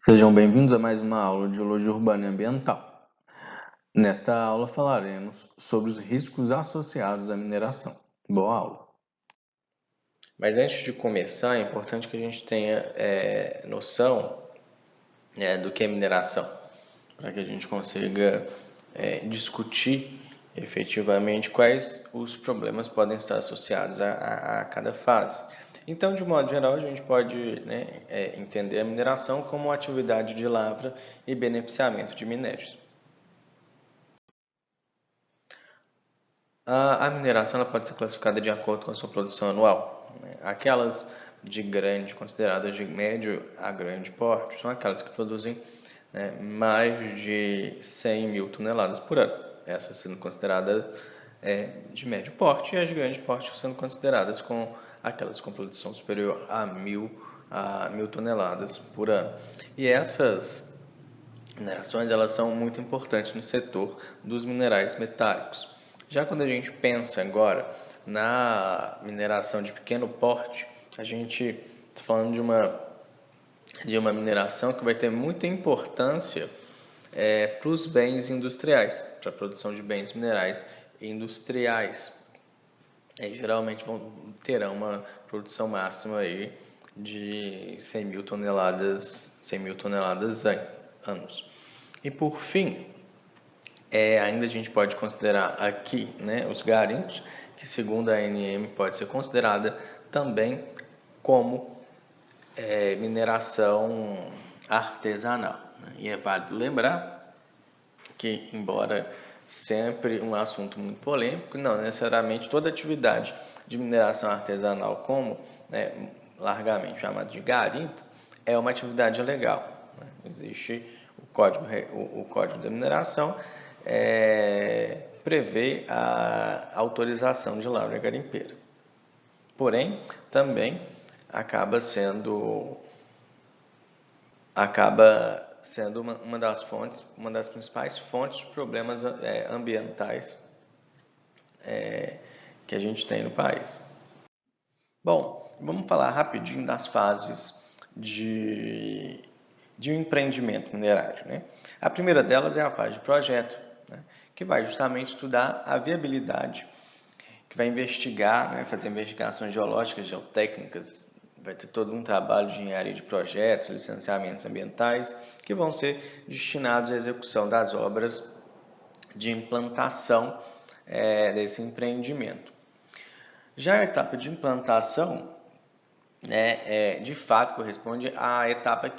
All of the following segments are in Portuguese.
Sejam bem-vindos a mais uma aula de Geologia Urbana e Ambiental. Nesta aula falaremos sobre os riscos associados à mineração. Boa aula! Mas antes de começar, é importante que a gente tenha noção do que é mineração, para que a gente consiga discutir efetivamente quais os problemas podem estar associados a cada fase. Então, de modo geral, a gente pode entender a mineração como uma atividade de lavra e beneficiamento de minérios. A mineração ela pode ser classificada de acordo com a sua produção anual. Aquelas consideradas de médio a grande porte, são aquelas que produzem mais de 100 mil toneladas por ano. Essas sendo consideradas de médio porte, e as de grande porte sendo consideradas com aquelas com produção superior a mil toneladas por ano. E essas minerações elas são muito importantes no setor dos minerais metálicos. Já quando a gente pensa agora na mineração de pequeno porte, a gente está falando de uma mineração que vai ter muita importância para os bens industriais, para a produção de bens minerais industriais. Geralmente terão uma produção máxima aí de 100 mil toneladas anos. E por fim, ainda a gente pode considerar aqui os garimpos, que segundo a ANM pode ser considerada também como mineração artesanal. E é válido lembrar que, embora sempre um assunto muito polêmico, não necessariamente toda atividade de mineração artesanal, como largamente chamado de garimpo, é uma atividade legal. Existe o Código da Mineração, prevê a autorização de lavra garimpeira. Porém, também acaba sendo uma das principais fontes de problemas ambientais que a gente tem no país. Bom, vamos falar rapidinho das fases de um empreendimento minerário. A primeira delas é a fase de projeto, que vai justamente estudar a viabilidade, que vai investigar, fazer investigações geológicas, geotécnicas, vai ter todo um trabalho de engenharia de projetos, licenciamentos ambientais, que vão ser destinados à execução das obras de implantação desse empreendimento. Já a etapa de implantação, de fato, corresponde à etapa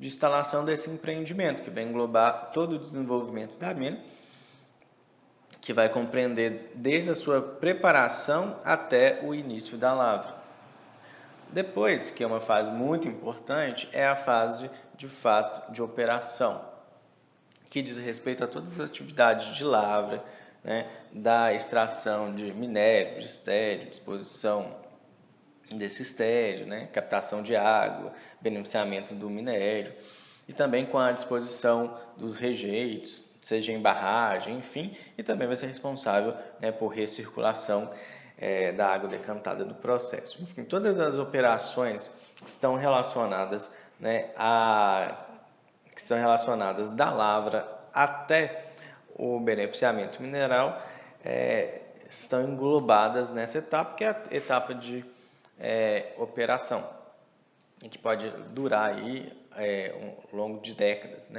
de instalação desse empreendimento, que vai englobar todo o desenvolvimento da mina, que vai compreender desde a sua preparação até o início da lavra. Depois, que é uma fase muito importante, é a fase de fato de operação, que diz respeito a todas as atividades de lavra, da extração de minério, de estéreo, disposição desse estéreo, captação de água, beneficiamento do minério, e também com a disposição dos rejeitos, seja em barragem, enfim, e também vai ser responsável por recirculação da água decantada do processo. Enfim, todas as operações que estão relacionadas da lavra até o beneficiamento mineral estão englobadas nessa etapa, que é a etapa de operação, que pode durar aí ao longo de décadas,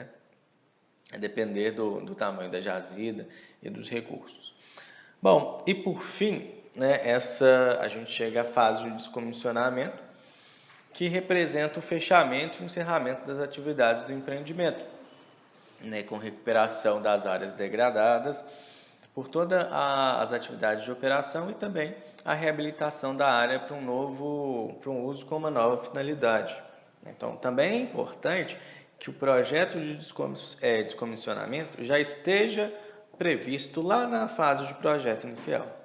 a depender do tamanho da jazida e dos recursos. Bom, e por fim, a gente chega à fase de descomissionamento, que representa o fechamento e o encerramento das atividades do empreendimento, com recuperação das áreas degradadas por todas as atividades de operação e também a reabilitação da área para um uso com uma nova finalidade. Então, também é importante que o projeto de descomissionamento já esteja previsto lá na fase de projeto inicial.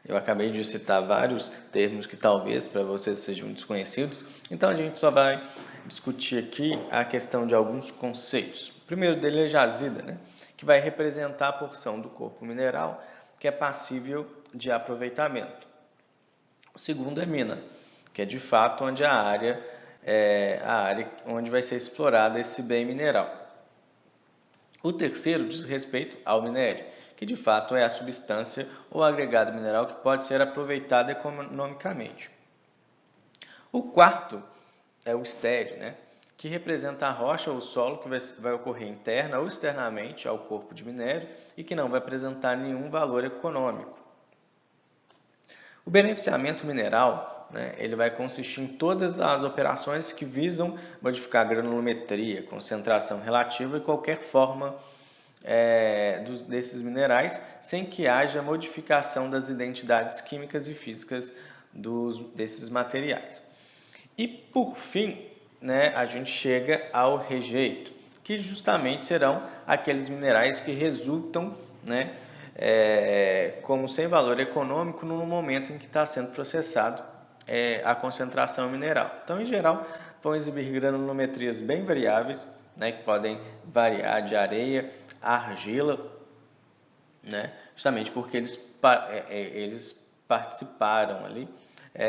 Eu acabei de citar vários termos que talvez para vocês sejam desconhecidos, então a gente só vai discutir aqui a questão de alguns conceitos. O primeiro dele é jazida, que vai representar a porção do corpo mineral que é passível de aproveitamento. O segundo é mina, que é de fato onde a área a área onde vai ser explorado esse bem mineral. O terceiro diz respeito ao minério, que de fato é a substância ou agregado mineral que pode ser aproveitado economicamente. O quarto é o estéreo, né, que representa a rocha ou o solo que vai ocorrer interna ou externamente ao corpo de minério e que não vai apresentar nenhum valor econômico. O beneficiamento mineral, né, ele vai consistir em todas as operações que visam modificar a granulometria, concentração relativa e qualquer forma desses minerais, sem que haja modificação das identidades químicas e físicas desses materiais. E, por fim, né, a gente chega ao rejeito, que justamente serão aqueles minerais que resultam, né, como sem valor econômico no momento em que está sendo processado a concentração mineral. Então, em geral, vão exibir granulometrias bem variáveis, né, que podem variar de areia a argila, né, justamente porque eles participaram ali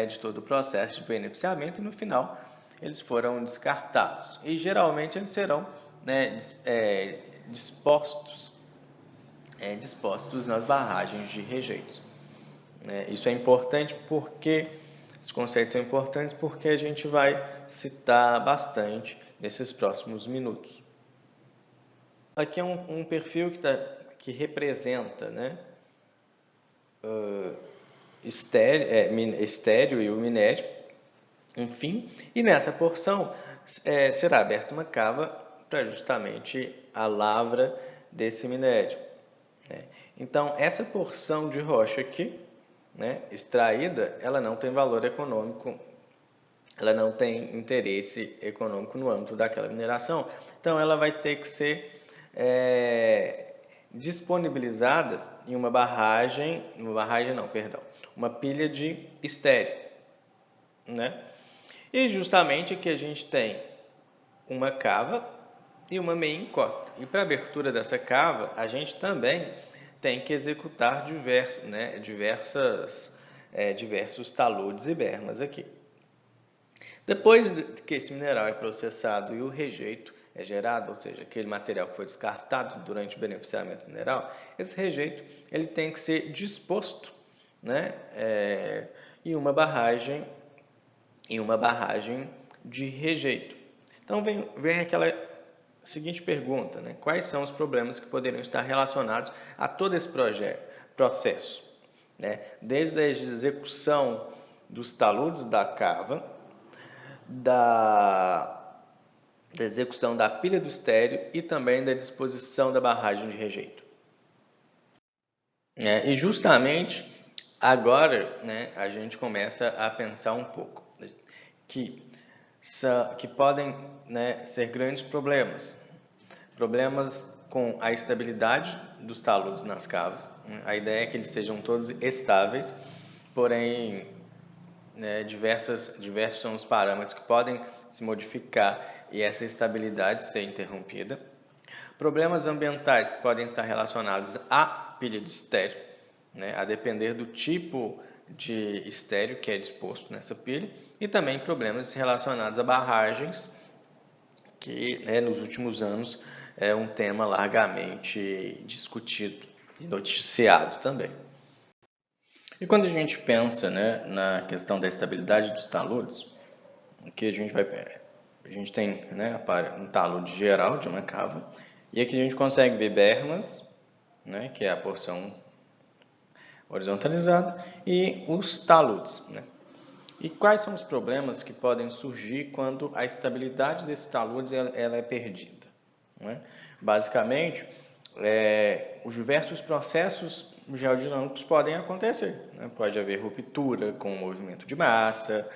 de todo o processo de beneficiamento e no final eles foram descartados. E geralmente eles serão, né, dispostos nas barragens de rejeitos. Isso é importante porque esses conceitos são importantes porque a gente vai citar bastante nesses próximos minutos. Aqui é um perfil que representa, né, estéreo e o minério, enfim, e nessa porção será aberta uma cava para justamente a lavra desse minério. Então, essa porção de rocha aqui, né, extraída, ela não tem valor econômico, ela não tem interesse econômico no âmbito daquela mineração, então ela vai ter que ser disponibilizada em uma pilha de estéreo, né? E justamente aqui a gente tem uma cava e uma meia encosta. E para a abertura dessa cava, a gente também tem que executar diversos taludes e bermas aqui. Depois que esse mineral é processado e o rejeito é gerado, ou seja, aquele material que foi descartado durante o beneficiamento mineral, esse rejeito ele tem que ser disposto, né, em uma barragem de rejeito. Então vem aquela seguinte pergunta, né? Quais são os problemas que poderiam estar relacionados a todo esse processo? Né? Desde a execução dos taludes da cava, da execução da pilha do estéreo e também da disposição da barragem de rejeito. E justamente agora, né, a gente começa a pensar um pouco que podem, né, ser grandes problemas com a estabilidade dos taludes nas cavas. A ideia é que eles sejam todos estáveis, porém, né, diversos são os parâmetros que podem se modificar e essa estabilidade ser interrompida. Problemas ambientais que podem estar relacionados à pilha de estéreo, né, a depender do tipo de estéreo que é disposto nessa pilha, e também problemas relacionados a barragens, que, né, nos últimos anos é um tema largamente discutido e noticiado também. E quando a gente pensa, né, na questão da estabilidade dos taludes, aqui a gente tem, né, um talude geral de uma cava, e aqui a gente consegue ver bermas, né, que é a porção horizontalizada, e os taludes, né? E quais são os problemas que podem surgir quando a estabilidade desses taludes ela é perdida? Né? Basicamente, os diversos processos geodinâmicos podem acontecer. Né? Pode haver ruptura com o movimento de massa,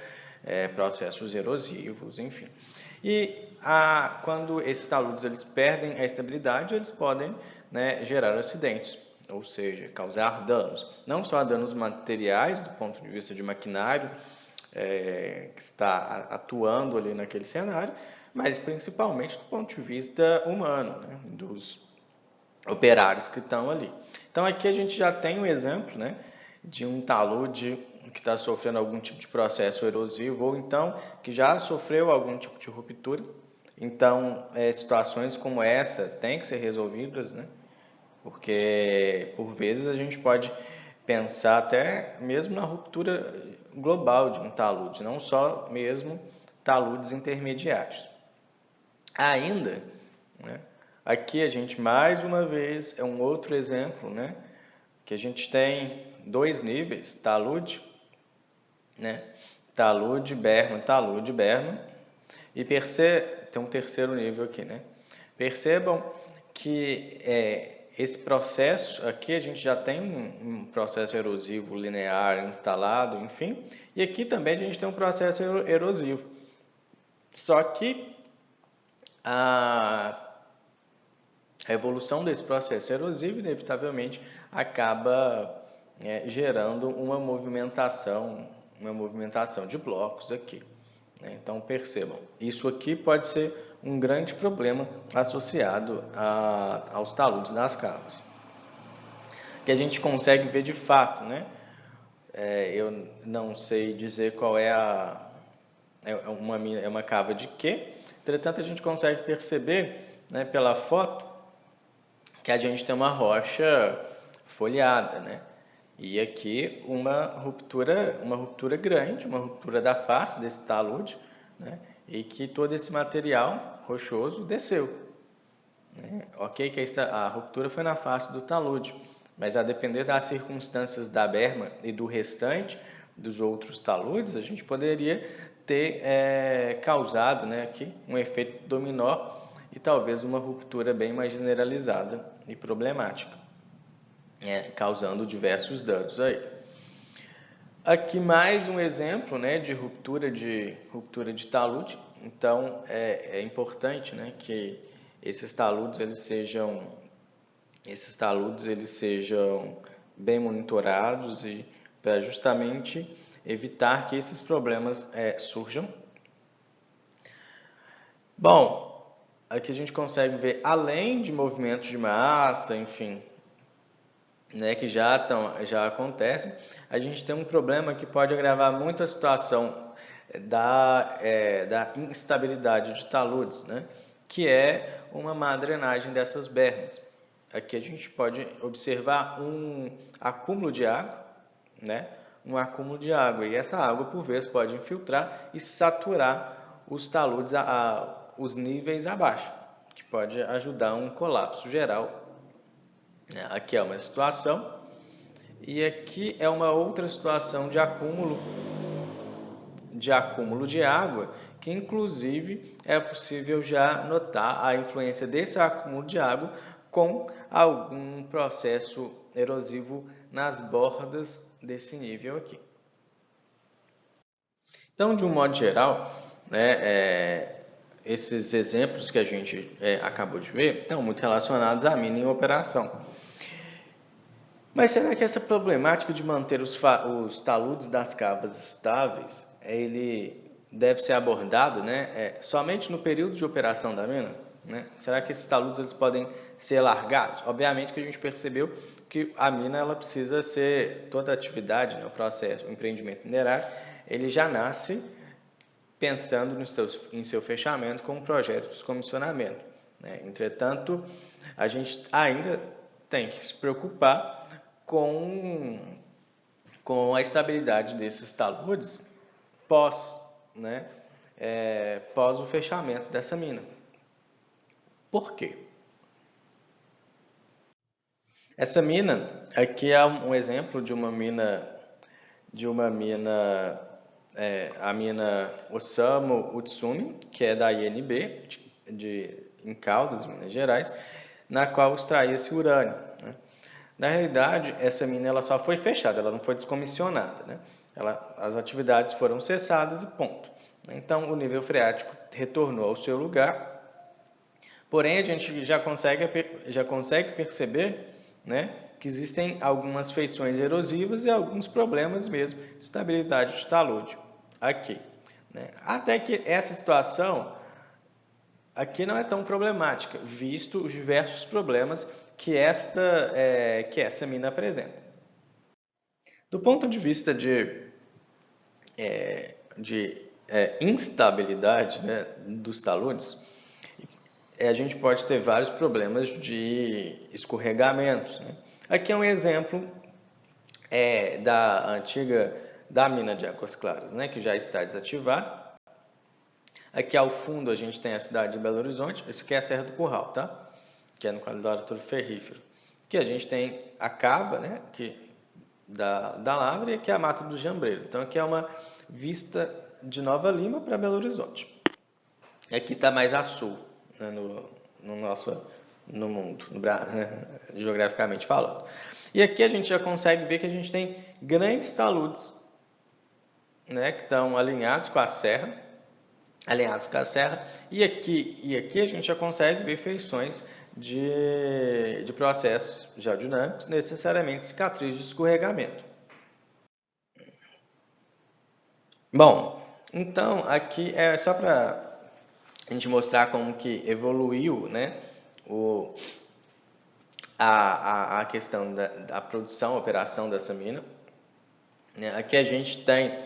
processos erosivos, enfim. E quando esses taludes eles perdem a estabilidade, eles podem, né, gerar acidentes, ou seja, causar danos. Não só danos materiais, do ponto de vista de maquinário, que está atuando ali naquele cenário, mas principalmente do ponto de vista humano, né, dos operários que estão ali. Então aqui a gente já tem um exemplo, né, de um talude que está sofrendo algum tipo de processo erosivo ou então que já sofreu algum tipo de ruptura. Então, situações como essa têm que ser resolvidas, né? Porque por vezes a gente pode pensar até mesmo na ruptura global de um talude, não só mesmo taludes intermediários. Ainda, né, aqui a gente mais uma vez é um outro exemplo, né, que a gente tem dois níveis, talude, né, talude, berma, e tem um terceiro nível aqui, né. Percebam que esse processo aqui a gente já tem um processo erosivo linear instalado, enfim, e aqui também a gente tem um processo erosivo. Só que a evolução desse processo erosivo inevitavelmente acaba gerando uma movimentação de blocos aqui. Então percebam, isso aqui pode ser um grande problema associado aos taludes das cavas. Que a gente consegue ver de fato, né? Eu não sei dizer qual é uma cava de quê. Entretanto, a gente consegue perceber, né, pela foto que a gente tem uma rocha folhada, né? E aqui uma ruptura grande, uma ruptura da face desse talude, né? E que todo esse material rochoso desceu. Né? Ok que a ruptura foi na face do talude, mas a depender das circunstâncias da berma e do restante dos outros taludes, a gente poderia ter causado, né, aqui um efeito dominó e talvez uma ruptura bem mais generalizada e problemática, causando diversos danos aí. Aqui mais um exemplo, né, de ruptura de talude. Então é importante, né, que esses taludes eles sejam bem monitorados e para justamente evitar que esses problemas surjam. Bom, aqui a gente consegue ver, além de movimentos de massa, enfim, né, que já acontecem, a gente tem um problema que pode agravar muito a situação da instabilidade de taludes, né, que é uma má drenagem dessas bermas. Aqui a gente pode observar um acúmulo de água, né, e essa água por vezes pode infiltrar e saturar os taludes os níveis abaixo, que pode ajudar a um colapso geral. Aqui é uma situação e aqui é uma outra situação de acúmulo de água, que inclusive é possível já notar a influência desse acúmulo de água com algum processo erosivo nas bordas desse nível aqui. Então, de um modo geral, né, esses exemplos que a gente acabou de ver estão muito relacionados à mina em operação. Mas será que essa problemática de manter os taludes das cavas estáveis, ele deve ser abordado, né, somente no período de operação da mina? Né? Será que esses taludes eles podem ser largados? Obviamente que a gente percebeu que a mina ela precisa ser, toda a atividade, né, o processo, o empreendimento minerário, ele já nasce pensando em seu fechamento com um projeto de descomissionamento. Né? Entretanto, a gente ainda tem que se preocupar com a estabilidade desses taludes né, pós o fechamento dessa mina. Por quê? Essa mina aqui é um exemplo de uma mina, a mina Osamu Utsumi, que é da INB, em Caldas, Minas Gerais, na qual extraía-se urânio. Né? Na realidade, essa mina ela só foi fechada, ela não foi descomissionada. Né? As atividades foram cessadas e ponto. Então, o nível freático retornou ao seu lugar. Porém, a gente já consegue perceber, né, que existem algumas feições erosivas e alguns problemas mesmo de estabilidade de talude aqui. Né? Até que essa situação aqui não é tão problemática, visto os diversos problemas que essa mina apresenta. Do ponto de vista de instabilidade, né, dos taludes, a gente pode ter vários problemas de escorregamentos, né? Aqui é um exemplo da mina de Águas Claras, né, que já está desativada. Aqui ao fundo a gente tem a cidade de Belo Horizonte. Isso aqui é a Serra do Curral, tá? Que é no quadrilátero ferrífero. Aqui a gente tem a cava, né, da Lavra, e aqui é a Mata do Jambreiro. Então aqui é uma vista de Nova Lima para Belo Horizonte. Aqui está mais a sul, né, no mundo, né, geograficamente falando. E aqui a gente já consegue ver que a gente tem grandes taludes, né, que estão alinhados com a serra, e aqui a gente já consegue ver feições de processos geodinâmicos, necessariamente cicatriz de escorregamento. Bom, então aqui é só para a gente mostrar como que evoluiu, né, a questão da produção, operação dessa mina. Aqui a gente tem,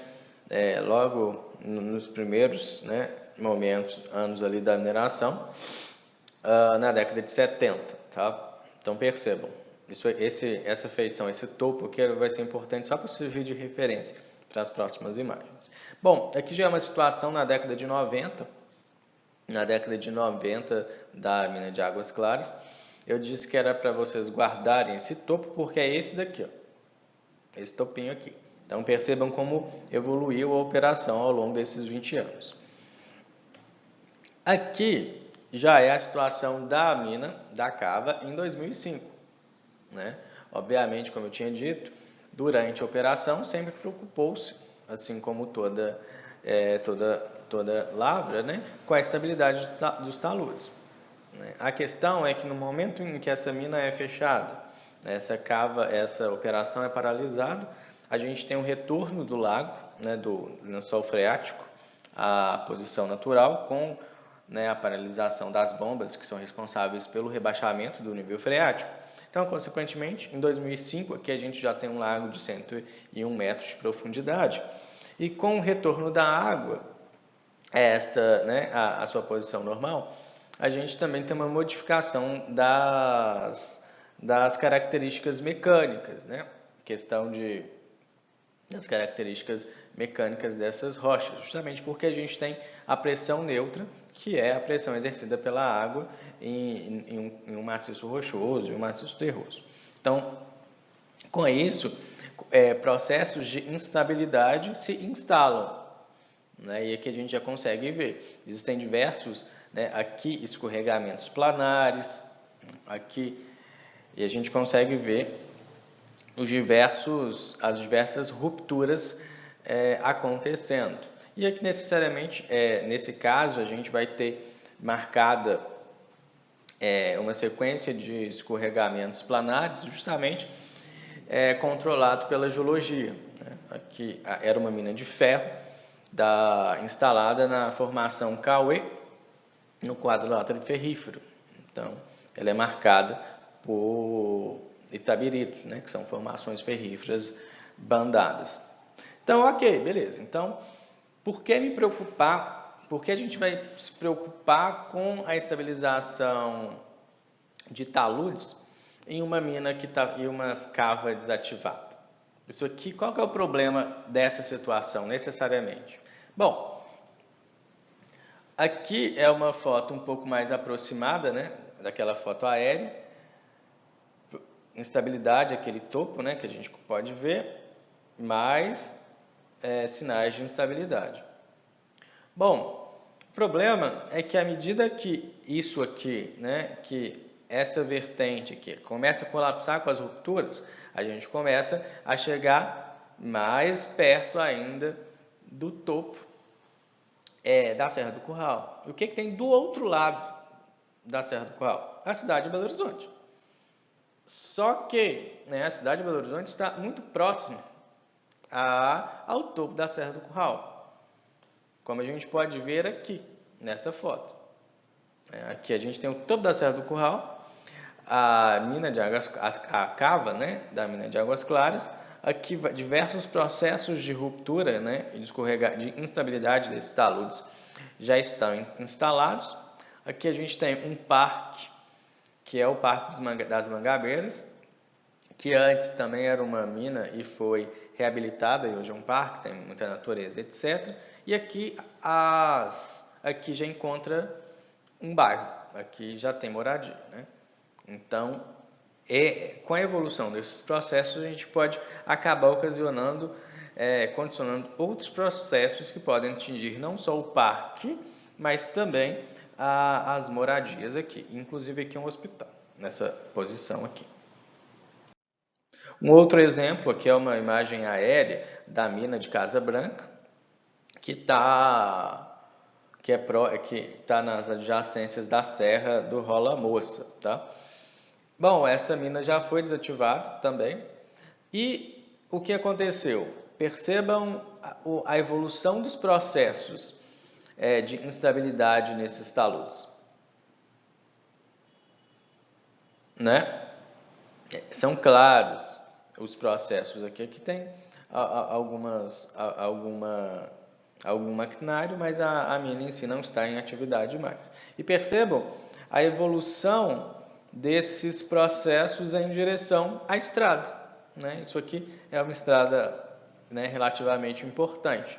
logo nos primeiros, né, momentos, anos ali da mineração, na década de 70, tá? Então percebam, essa feição, esse topo aqui vai ser importante só para servir de referência para as próximas imagens. Bom, aqui já é uma situação na década de 90, da mina de Águas Claras. Eu disse que era para vocês guardarem esse topo, porque é esse daqui, ó, esse topinho aqui. Então percebam como evoluiu a operação ao longo desses 20 anos. Aqui já é a situação da mina da cava em 2005, né? Obviamente, como eu tinha dito, durante a operação sempre preocupou-se, assim como toda lavra, né, com a estabilidade dos taludes. A questão é que no momento em que essa mina é fechada, essa operação é paralisada, a gente tem um retorno do lago, né, do lençol freático à posição natural, com, né, a paralisação das bombas que são responsáveis pelo rebaixamento do nível freático. Então, consequentemente, em 2005, aqui a gente já tem um lago de 101 metros de profundidade. E com o retorno da água, né, a sua posição normal, a gente também tem uma modificação das características mecânicas, né? Questão das características mecânicas dessas rochas, justamente porque a gente tem a pressão neutra, que é a pressão exercida pela água em um maciço rochoso e um maciço terroso. Então, com isso, processos de instabilidade se instalam, né? E aqui a gente já consegue ver. Existem diversos, né, aqui escorregamentos planares, aqui, e a gente consegue ver as diversas rupturas acontecendo. E aqui necessariamente, nesse caso, a gente vai ter marcada uma sequência de escorregamentos planares, justamente controlado pela geologia, né? Aqui era uma mina de ferro instalada na formação Cauê, no quadrilátero ferrífero. Então, ela é marcada por itabiritos, né, que são formações ferríferas bandadas. Então, ok, beleza. Então, por que me preocupar? Por que a gente vai se preocupar com a estabilização de taludes em uma mina e uma cava desativada? Isso aqui, qual que é o problema dessa situação, necessariamente? Bom, aqui é uma foto um pouco mais aproximada, né, daquela foto aérea. Instabilidade, aquele topo, né, que a gente pode ver, mais sinais de instabilidade. Bom, o problema é que à medida que isso aqui, né, que essa vertente aqui começa a colapsar com as rupturas, a gente começa a chegar mais perto ainda do topo da Serra do Curral. E o que tem do outro lado da Serra do Curral? A cidade de Belo Horizonte. Só que, né, a cidade de Belo Horizonte está muito próxima ao topo da Serra do Curral, como a gente pode ver aqui nessa foto. Aqui a gente tem o topo da Serra do Curral, a cava, né, da mina de Águas Claras, aqui diversos processos de ruptura, né, de instabilidade desses taludes já estão instalados. Aqui a gente tem um parque, que é o Parque das Mangabeiras, que antes também era uma mina e foi reabilitada, e hoje é um parque, tem muita natureza, etc. E aqui já encontra um bairro, aqui já tem moradia, né? Então, com a evolução desses processos, a gente pode acabar condicionando outros processos que podem atingir não só o parque, mas também as moradias aqui. Inclusive aqui é um hospital, nessa posição aqui. Um outro exemplo aqui é uma imagem aérea da mina de Casa Branca, que está nas adjacências da Serra do Rola Moça, tá? Bom, essa mina já foi desativada também. E o que aconteceu? Percebam a evolução dos processos de instabilidade nesses taludes, né? São claros os processos aqui tem algum maquinário, mas a mina em si não está em atividade mais. E percebam a evolução desses processos em direção à estrada, né? Isso aqui é uma estrada, né, relativamente importante.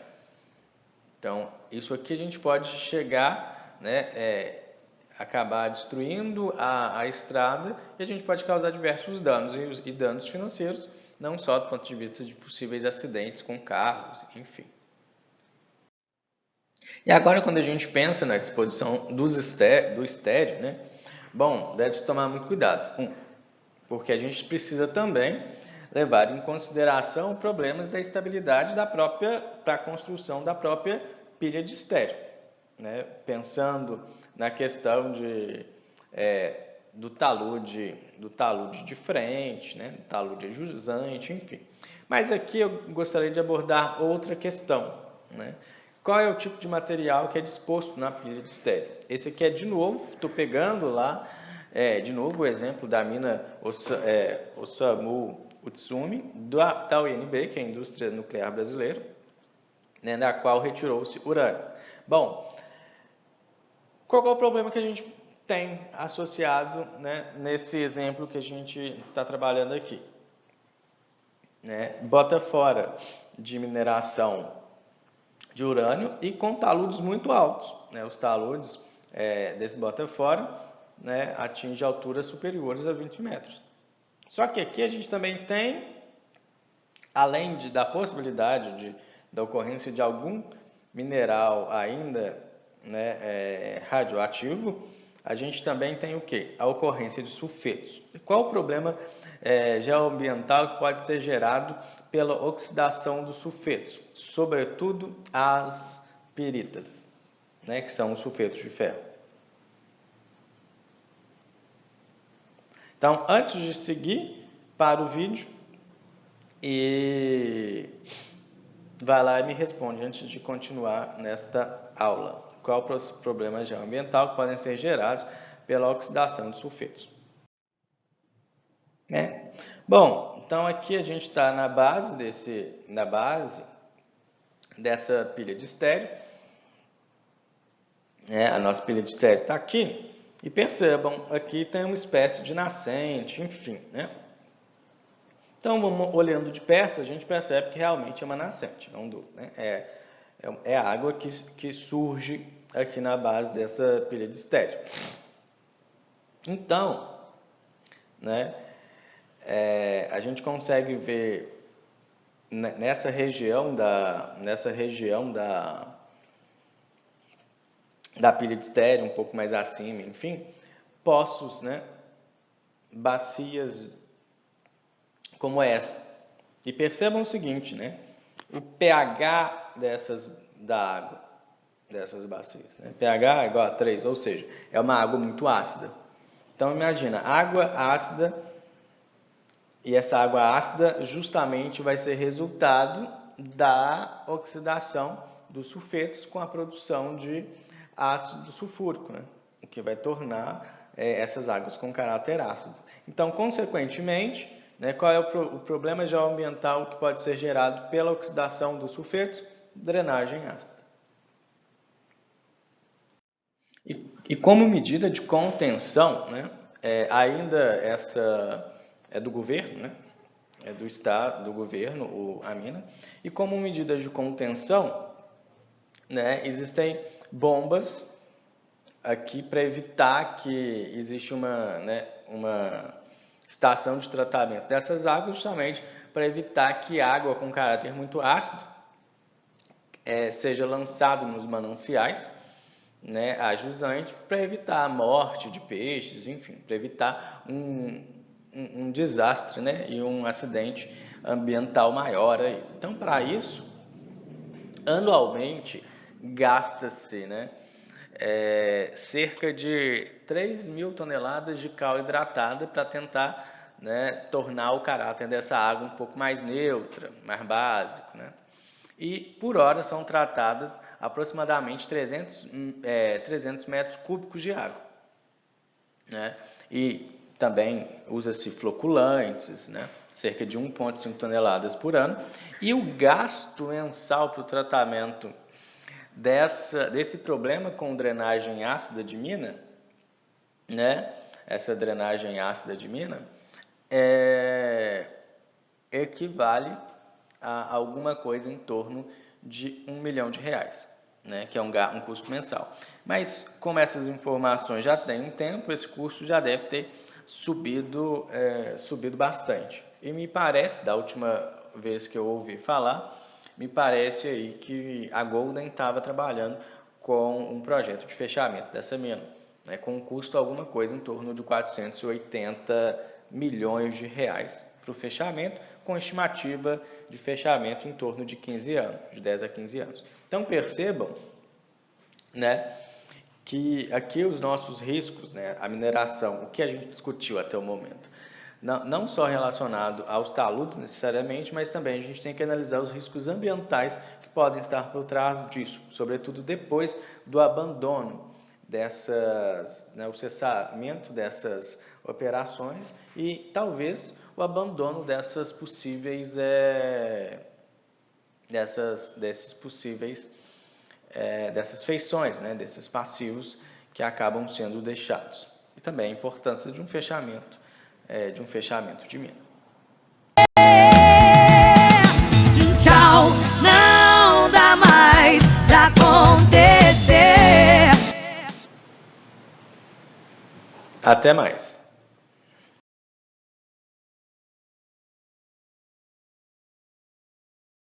Então, isso aqui a gente pode chegar, né, acabar destruindo a estrada, e a gente pode causar diversos danos, e danos financeiros, não só do ponto de vista de possíveis acidentes com carros, enfim. E agora, quando a gente pensa na disposição do estéreo, né, bom, deve-se tomar muito cuidado, porque a gente precisa também levar em consideração problemas da estabilidade para a construção da própria pilha de estéreo, né? Pensando na questão do talude de frente, né? Do talude jusante, enfim. Mas aqui eu gostaria de abordar outra questão, né? Qual é o tipo de material que é disposto na pilha de estéreo? Esse aqui é, de novo, estou pegando lá, de novo o exemplo da mina Osamu Utsumi, da UNB, que é a Indústria Nuclear Brasileira, né, da qual retirou-se urânio. Bom, qual é o problema que a gente tem associado, né, nesse exemplo que a gente está trabalhando aqui? Né, bota fora de mineração de urânio e com taludes muito altos, né? Os taludes desse bota fora, né, atingem alturas superiores a 20 metros. Só que aqui a gente também tem, além da possibilidade da ocorrência de algum mineral ainda, né, radioativo, a gente também tem o quê? A ocorrência de sulfetos. E qual o problema geoambiental que pode ser gerado pela oxidação dos sulfetos? Sobretudo as piritas, né, que são os sulfetos de ferro. Então, antes de seguir para o vídeo, vai lá e me responde antes de continuar nesta aula. Qual os problemas geoambientais que podem ser gerados pela oxidação de sulfetos? Bom, então aqui a gente está na base dessa pilha de estéreo. A nossa pilha de estéreo está aqui. E percebam, aqui tem uma espécie de nascente, enfim, né? Então, olhando de perto, a gente percebe que realmente é uma nascente, não dúvida, né? É a água que surge aqui na base dessa pilha de estéreo. Então, né, a gente consegue ver nessa região da pilha de estéreo, um pouco mais acima, enfim, poços, né, bacias como essa. E percebam o seguinte, né, o pH da água dessas bacias, né, pH é igual a 3, ou seja, é uma água muito ácida. Então imagina, água ácida, e essa água ácida justamente vai ser resultado da oxidação dos sulfetos com a produção de ácido sulfúrico, né? O que vai tornar essas águas com caráter ácido. Então, consequentemente, Né? Qual é o problema geoambiental que pode ser gerado pela oxidação dos sulfetos? Drenagem ácida. E como medida de contenção, né, ainda essa é do governo, né, é do Estado, do governo, a mina, e como medida de contenção, né, existem bombas aqui para evitar que existe uma estação de tratamento dessas águas, justamente para evitar que água com caráter muito ácido seja lançado nos mananciais, né, a jusante, para evitar a morte de peixes, enfim, para evitar um desastre, né, e um acidente ambiental maior aí. Então, para isso, anualmente gasta-se, né, cerca de 3.000 toneladas de cal hidratada para tentar, né, tornar o caráter dessa água um pouco mais neutra, mais básico, né? E por hora são tratadas aproximadamente 300 metros cúbicos de água, né? E também usa-se floculantes, né? Cerca de 1,5 toneladas por ano. E o gasto mensal para o tratamento desse problema com drenagem ácida de mina, né? Essa drenagem ácida de mina equivale a alguma coisa em torno de R$1 milhão, né? Que é um custo mensal. Mas como essas informações já têm um tempo, esse custo já deve ter subido bastante. E me parece, da última vez que eu ouvi falar, me parece aí que a Golden estava trabalhando com um projeto de fechamento dessa mina, né, com um custo alguma coisa em torno de 480 milhões de reais para o fechamento, com estimativa de fechamento em torno de 15 anos, de 10 a 15 anos. Então percebam, né, que aqui os nossos riscos, né, a mineração, o que a gente discutiu até o momento, não só relacionado aos taludes necessariamente, mas também a gente tem que analisar os riscos ambientais que podem estar por trás disso, sobretudo depois do abandono o cessamento dessas operações e talvez o abandono dessas feições, né, desses passivos que acabam sendo deixados. E também a importância de um fechamento de mina. Tchau, não dá mais pra acontecer. Até mais.